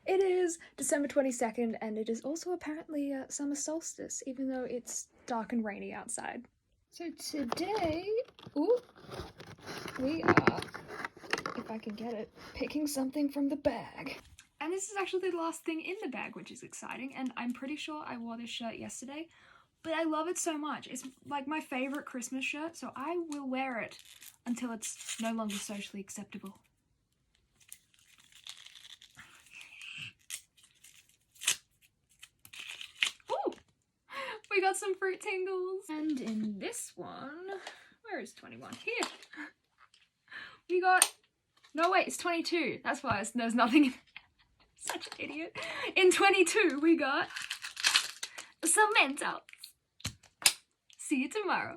It is December 22nd, and it is also apparently summer solstice, even though it's dark and rainy outside. So today, we are, if I can get it, picking something from the bag. And this is actually the last thing in the bag, which is exciting, and I'm pretty sure I wore this shirt yesterday, but I love it so much. It's like my favorite Christmas shirt, so I will wear it until it's no longer socially acceptable. We got some fruit tingles. And in this one, where is 21? Here. We got, no wait, it's 22. That's why there's nothing in such an idiot. In 22, we got some Mentos. See you tomorrow.